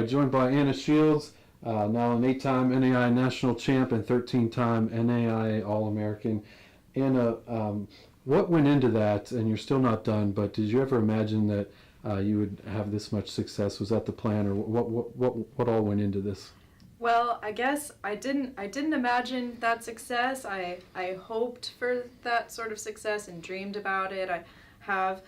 Joined by Anna Shields, now an 8-time NAIA national champ and 13-time NAIA All-American. Anna, what went into that? And you're still not done, but did you ever imagine that you would have this much success? Was that the plan, or what all went into this? Well, I guess I didn't imagine that success. I hoped for that sort of success and dreamed about it. I have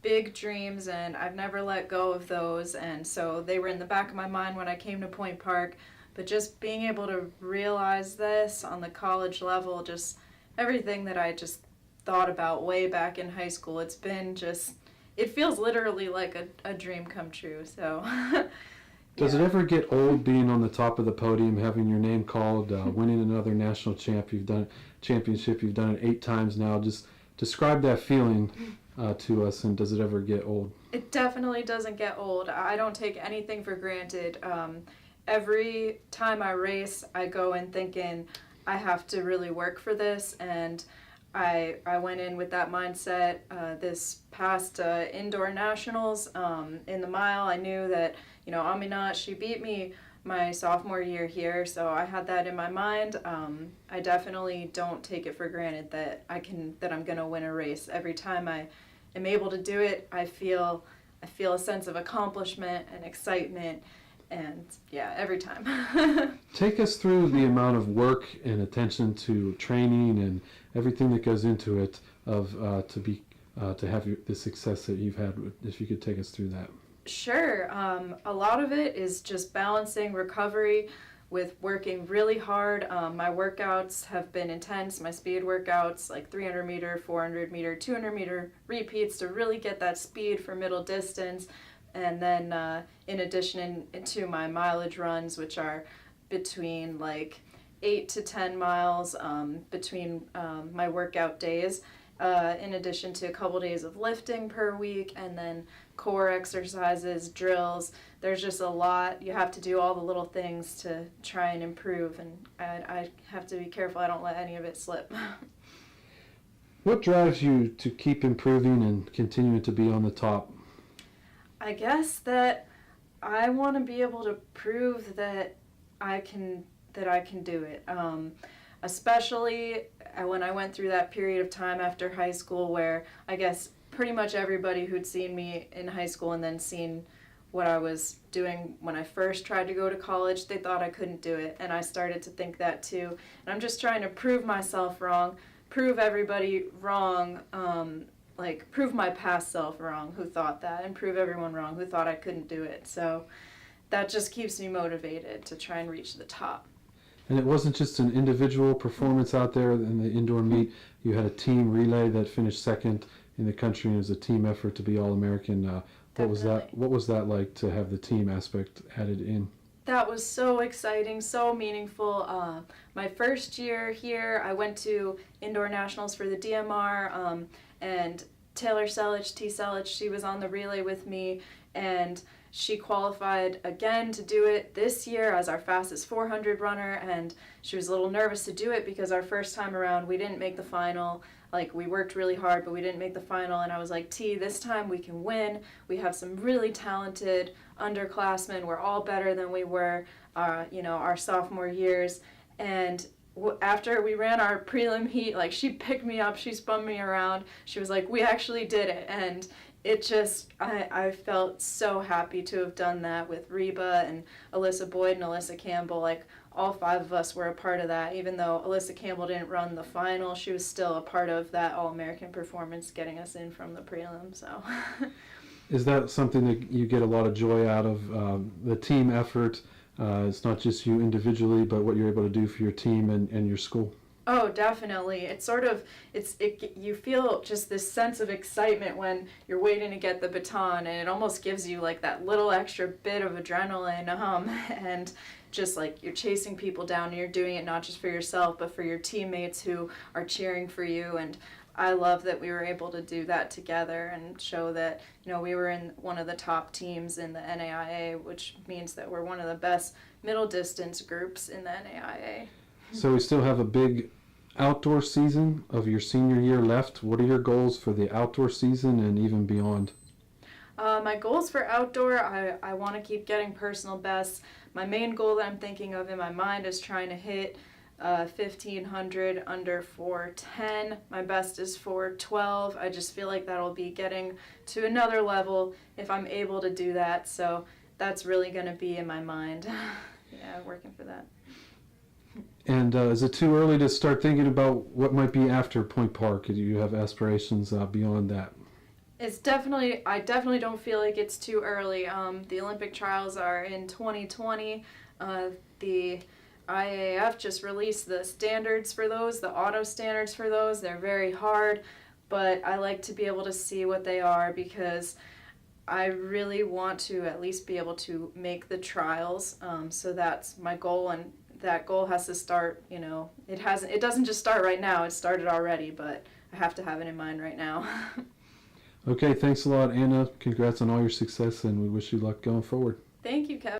big dreams and I've never let go of those, and so they were in the back of my mind when I came to Point Park. But just being able to realize this on the college level, just everything that I just thought about way back in high school, it feels literally like a dream come true. So Does it ever get old being on the top of the podium, having your name called, winning another national championship? You've done it 8 times now. Just describe that feeling to us, and does it ever get old? It definitely doesn't get old. I don't take anything for granted. Every time I race, I go in thinking I have to really work for this, and I went in with that mindset. This past indoor nationals, in the mile, I knew that, Aminat, she beat me my sophomore year here, so I had that in my mind. I definitely don't take it for granted that I'm gonna win a race. Every time I am able to do it, I feel a sense of accomplishment and excitement, and yeah, every time. Take us through the amount of work and attention to training and everything that goes into it to have the success that you've had. If you could take us through that. Sure. A lot of it is just balancing recovery with working really hard. My workouts have been intense. My speed workouts, like 300 meter, 400 meter, 200 meter repeats to really get that speed for middle distance. And then in addition to my mileage runs, which are between like 8 to 10 miles between my workout days, in addition to a couple days of lifting per week, and then core exercises, drills. There's just a lot. You have to do all the little things to try and improve, and I have to be careful I don't let any of it slip. What drives you to keep improving and continuing to be on the top? I guess that I want to be able to prove that I can do it. Especially when I went through that period of time after high school where I guess pretty much everybody who'd seen me in high school and then seen what I was doing when I first tried to go to college, they thought I couldn't do it, and I started to think that too. And I'm just trying to prove myself wrong, prove everybody wrong, prove my past self wrong who thought that, and prove everyone wrong who thought I couldn't do it. So that just keeps me motivated to try and reach the top. And it wasn't just an individual performance out there in the indoor meet. You had a team relay that finished second in the country, and it was a team effort to be All-American. What was that like to have the team aspect added in? That was so exciting, so meaningful. My first year here, I went to indoor nationals for the DMR, and Taylor Selich, she was on the relay with me, and she qualified again to do it this year as our fastest 400 runner, and she was a little nervous to do it because our first time around we didn't make the final. Like, we worked really hard, but we didn't make the final, and I was like, T, this time we can win. We have some really talented underclassmen. We're all better than we were, our sophomore years. And after we ran our prelim heat, like, she picked me up, she spun me around. She was like, we actually did it. And it just, I felt so happy to have done that with Reba and Alyssa Boyd and Alyssa Campbell. Like, all 5 of us were a part of that. Even though Alyssa Campbell didn't run the final, she was still a part of that All-American performance, getting us in from the prelim. So, is that something that you get a lot of joy out of, the team effort? It's not just you individually, but what you're able to do for your team and your school. Oh, definitely. It's sort of, you feel just this sense of excitement when you're waiting to get the baton, and it almost gives you like that little extra bit of adrenaline, and just like you're chasing people down, and you're doing it not just for yourself, but for your teammates who are cheering for you. And I love that we were able to do that together and show that, we were in one of the top teams in the NAIA, which means that we're one of the best middle distance groups in the NAIA. So we still have a big outdoor season of your senior year left. What are your goals for the outdoor season and even beyond? My goals for outdoor, I want to keep getting personal bests. My main goal that I'm thinking of in my mind is trying to hit 1500 under 410. My best is 412. I just feel like that'll be getting to another level if I'm able to do that. So that's really going to be in my mind. Yeah, working for that. And is it too early to start thinking about what might be after Point Park? Do you have aspirations beyond that? I definitely don't feel like it's too early. The Olympic trials are in 2020. The IAF just released the standards for those, the auto standards for those. They're very hard, but I like to be able to see what they are because I really want to at least be able to make the trials. So that's my goal, and that goal has to start, it doesn't just start right now. It started already, but I have to have it in mind right now. Okay, thanks a lot, Anna. Congrats on all your success, and we wish you luck going forward. Thank you, Kevin.